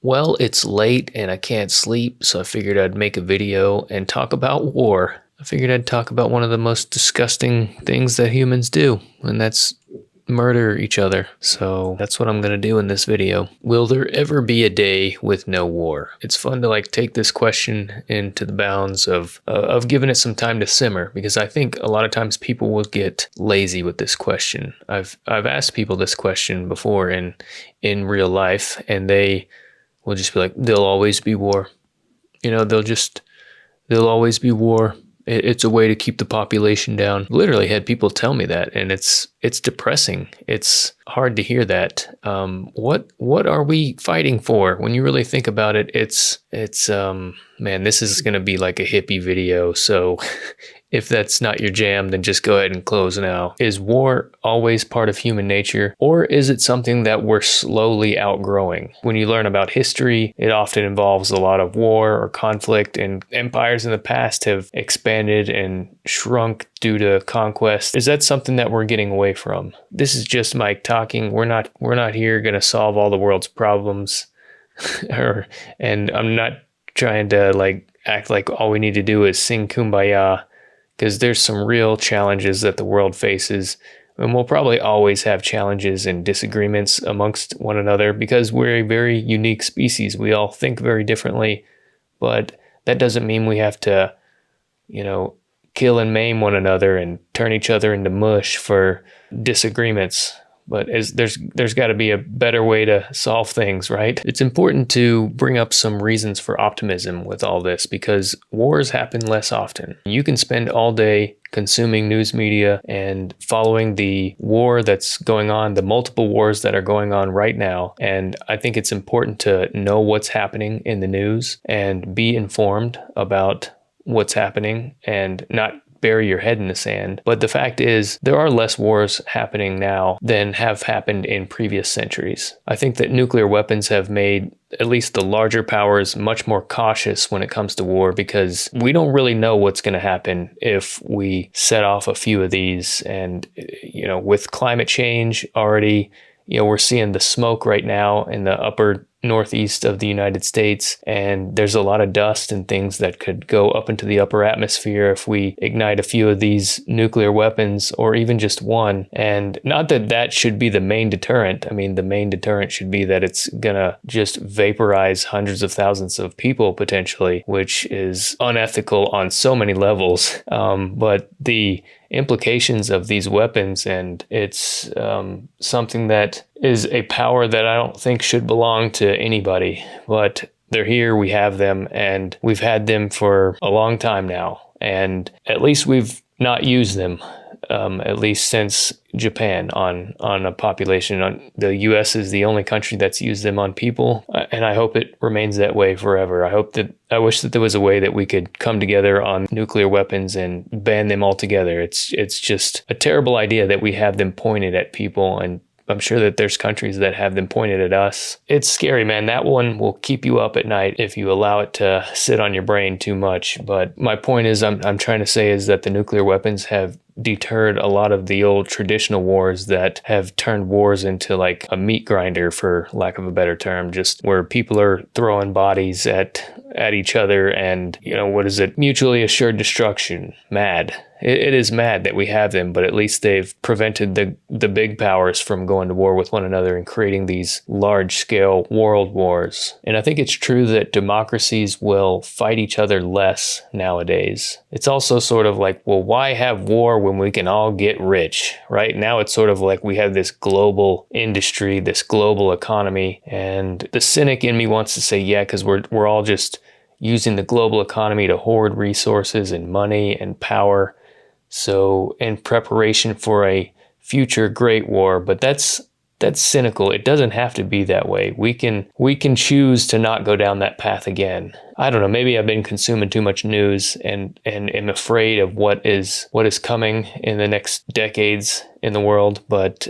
Well, it's late and I can't sleep, so I figured I'd make a video and talk about war. I figured I'd talk about one of the most disgusting things that humans do, and that's murder each other. So that's what I'm gonna do in this video. Will there ever be a day with no war? It's fun to take this question into the bounds of giving it some time to simmer, because I think a lot of times people will get lazy with this question. I've asked people this question before in real life, and they will just be like, there'll always be war. There'll always be war. It's a way to keep the population down. Literally had people tell me that, and it's depressing. It's hard to hear that. What are we fighting for? When you really think about it, it's man, this is gonna be like a hippie video. So if that's not your jam, then just go ahead and close now. Is war always part of human nature, or is it something that we're slowly outgrowing? When you learn about history, it often involves a lot of war or conflict, and empires in the past have expanded and shrunk due to conquest. Is that something that we're getting away from? This is just Mike talking. We're not here gonna solve all the world's problems, and I'm not trying to act like all we need to do is sing Kumbaya, because there's some real challenges that the world faces, and we'll probably always have challenges and disagreements amongst one another because we're a very unique species. We all think very differently, but that doesn't mean we have to, kill and maim one another and turn each other into mush for disagreements. But there's got to be a better way to solve things, right? It's important to bring up some reasons for optimism with all this, because wars happen less often. You can spend all day consuming news media and following the war that's going on, the multiple wars that are going on right now. And I think it's important to know what's happening in the news and be informed about what's happening and not bury your head in the sand. But the fact is, there are less wars happening now than have happened in previous centuries. I think that nuclear weapons have made at least the larger powers much more cautious when it comes to war, because we don't really know what's going to happen if we set off a few of these. And, with climate change already, we're seeing the smoke right now in the upper northeast of the United States, and there's a lot of dust and things that could go up into the upper atmosphere if we ignite a few of these nuclear weapons, or even just one. And not that that should be the main deterrent. I mean, the main deterrent should be that it's gonna just vaporize hundreds of thousands of people potentially, which is unethical on so many levels. But the implications of these weapons, and it's something that is a power that I don't think should belong to anybody, but they're here, we have them, and we've had them for a long time now, and at least we've not used them, at least since Japan on a population. The US is the only country that's used them on people, and I hope it remains that way forever. I wish that there was a way that we could come together on nuclear weapons and ban them altogether. It's just a terrible idea that we have them pointed at people, and I'm sure that there's countries that have them pointed at us. It's scary, man. That one will keep you up at night if you allow it to sit on your brain too much. But my point is, I'm trying to say is that the nuclear weapons have deterred a lot of the old traditional wars that have turned wars into like a meat grinder, for lack of a better term, just where people are throwing bodies at each other, and mutually assured destruction. Mad. It is mad that we have them, but at least they've prevented the big powers from going to war with one another and creating these large-scale world wars. And I think it's true that democracies will fight each other less nowadays. It's also sort of like, well, why have war when we can all get rich, right? Now it's sort of like we have this global industry, this global economy, and the cynic in me wants to say, yeah, because we're all just using the global economy to hoard resources and money and power. So in preparation for a future great war, but that's cynical. It doesn't have to be that way. We can choose to not go down that path again. I don't know, maybe I've been consuming too much news and am afraid of what is coming in the next decades in the world, but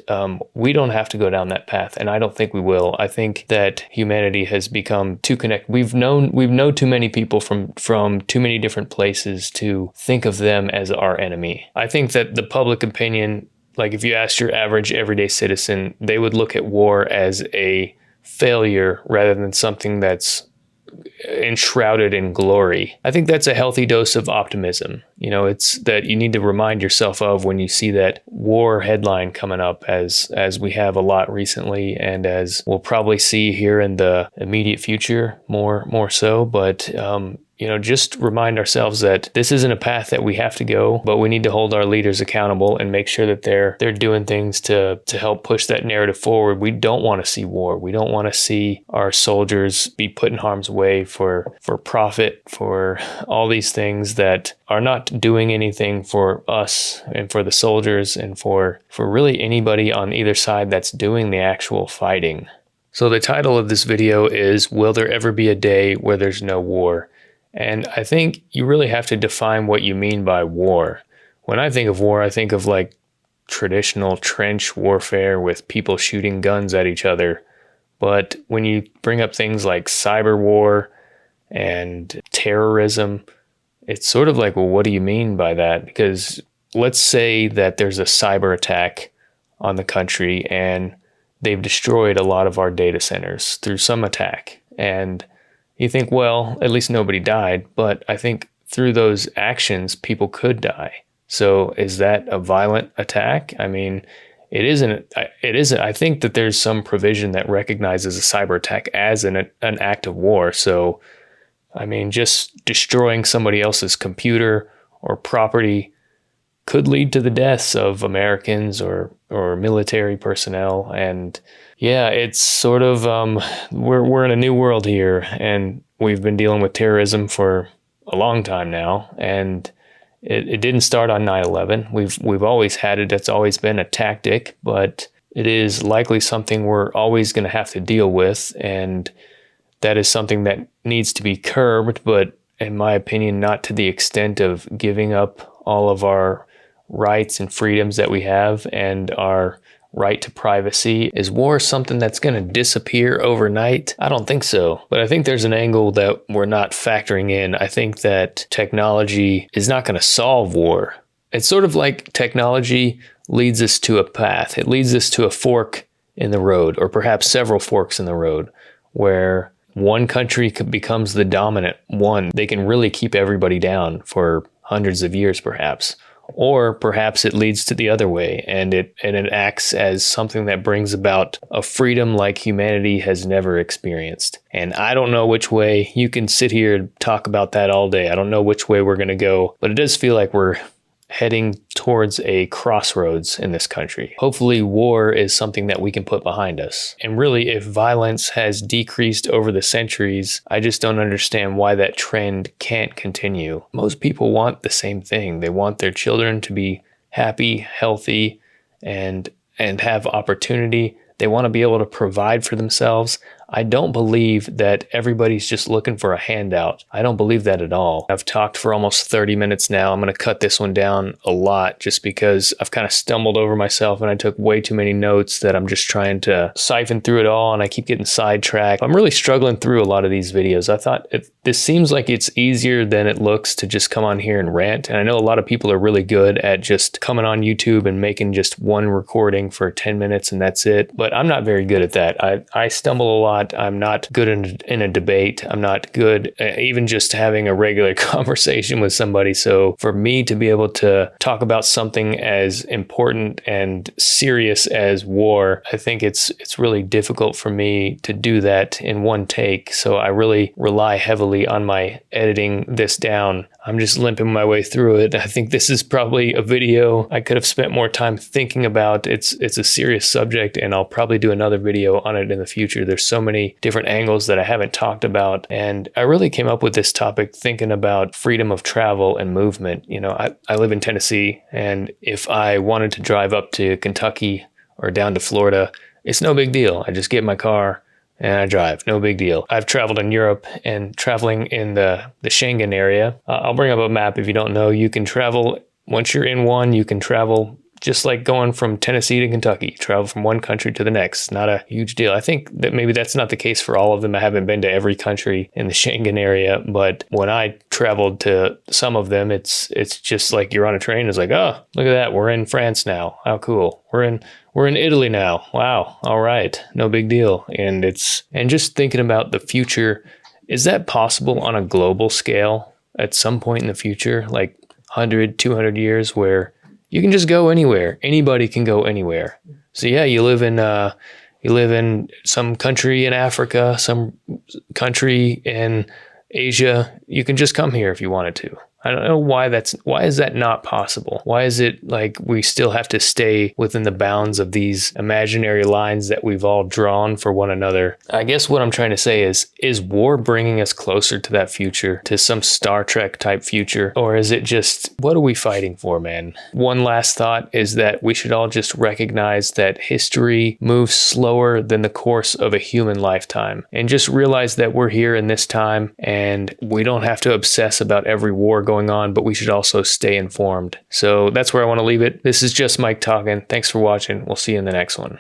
we don't have to go down that path, and I don't think we will. I think that humanity has become too connected. We've known too many people from too many different places to think of them as our enemy. I think that the public opinion, like if you asked your average everyday citizen, they would look at war as a failure rather than something that's enshrouded in glory. I think that's a healthy dose of optimism. It's that you need to remind yourself of when you see that war headline coming up, as we have a lot recently, and as we'll probably see here in the immediate future more so. But just remind ourselves that this isn't a path that we have to go, but we need to hold our leaders accountable and make sure that they're doing things to help push that narrative forward. We don't want to see war. We don't want to see our soldiers be put in harm's way for profit, for all these things that are not doing anything for us and for the soldiers and for really anybody on either side that's doing the actual fighting. So the title of this video is, Will There Ever Be a Day Where There's No War? And I think you really have to define what you mean by war. When I think of war, I think of like traditional trench warfare with people shooting guns at each other. But when you bring up things like cyber war and terrorism, it's sort of like, well, what do you mean by that? Because let's say that there's a cyber attack on the country and they've destroyed a lot of our data centers through some attack. And you think, well, at least nobody died, but I think through those actions, people could die. So is that a violent attack? I mean, it isn't. I think that there's some provision that recognizes a cyber attack as an act of war. So, I mean, just destroying somebody else's computer or property could lead to the deaths of Americans or military personnel. And yeah, it's sort of, we're in a new world here, and we've been dealing with terrorism for a long time now. And it didn't start on 9/11. We've always had it. It's always been a tactic, but it is likely something we're always going to have to deal with. And that is something that needs to be curbed, but in my opinion, not to the extent of giving up all of our rights and freedoms that we have and our right to privacy. Is war something that's going to disappear overnight? I don't think so. But I think there's an angle that we're not factoring in. I think that technology is not going to solve war. It's sort of like technology leads us to a path. It leads us to a fork in the road, or perhaps several forks in the road, where one country becomes the dominant one. They can really keep everybody down for hundreds of years, perhaps. Or perhaps it leads to the other way, and it acts as something that brings about a freedom like humanity has never experienced. And I don't know which way. You can sit here and talk about that all day. I don't know which way we're going to go, but it does feel like we're heading towards a crossroads in this country. Hopefully war is something that we can put behind us. And really, if violence has decreased over the centuries, I just don't understand why that trend can't continue. Most people want the same thing. They want their children to be happy, healthy, and have opportunity. They want to be able to provide for themselves. I don't believe that everybody's just looking for a handout. I don't believe that at all. I've talked for almost 30 minutes now. I'm going to cut this one down a lot just because I've kind of stumbled over myself and I took way too many notes that I'm just trying to siphon through it all, and I keep getting sidetracked. I'm really struggling through a lot of these videos. I thought this seems like it's easier than it looks to just come on here and rant. And I know a lot of people are really good at just coming on YouTube and making just one recording for 10 minutes and that's it. But I'm not very good at that. I stumble a lot. I'm not good in a debate. I'm not good even just having a regular conversation with somebody. So for me to be able to talk about something as important and serious as war, I think it's really difficult for me to do that in one take. So I really rely heavily on my editing this down. I'm just limping my way through it. I think this is probably a video I could have spent more time thinking about. It's a serious subject, and I'll probably do another video on it in the future. There's so many different angles that I haven't talked about. And I really came up with this topic thinking about freedom of travel and movement. You know, I live in Tennessee, and if I wanted to drive up to Kentucky or down to Florida, it's no big deal. I just get in my car and I drive. No big deal. I've traveled in Europe, and traveling in the Schengen Area. I'll bring up a map if you don't know. You can travel, once you're in one, you can travel just like going from Tennessee to Kentucky, travel from one country to the next. Not a huge deal. I think that maybe that's not the case for all of them. I haven't been to every country in the Schengen area, but when I traveled to some of them, it's just like you're on a train. It's like, oh, look at that. We're in France now. How cool. We're in Italy now. Wow. All right. No big deal. And just thinking about the future, is that possible on a global scale at some point in the future, like 100, 200 years, where you can just go anywhere? Anybody can go anywhere. So yeah, you live in some country in Africa, some country in Asia. You can just come here if you wanted to. I don't know why is that not possible? Why is it like we still have to stay within the bounds of these imaginary lines that we've all drawn for one another? I guess what I'm trying to say is war bringing us closer to that future, to some Star Trek type future? Or is it just, what are we fighting for, man? One last thought is that we should all just recognize that history moves slower than the course of a human lifetime, and just realize that we're here in this time and we don't have to obsess about every war going on, but we should also stay informed. So that's where I want to leave it. This is just Mike talking. Thanks for watching. We'll see you in the next one.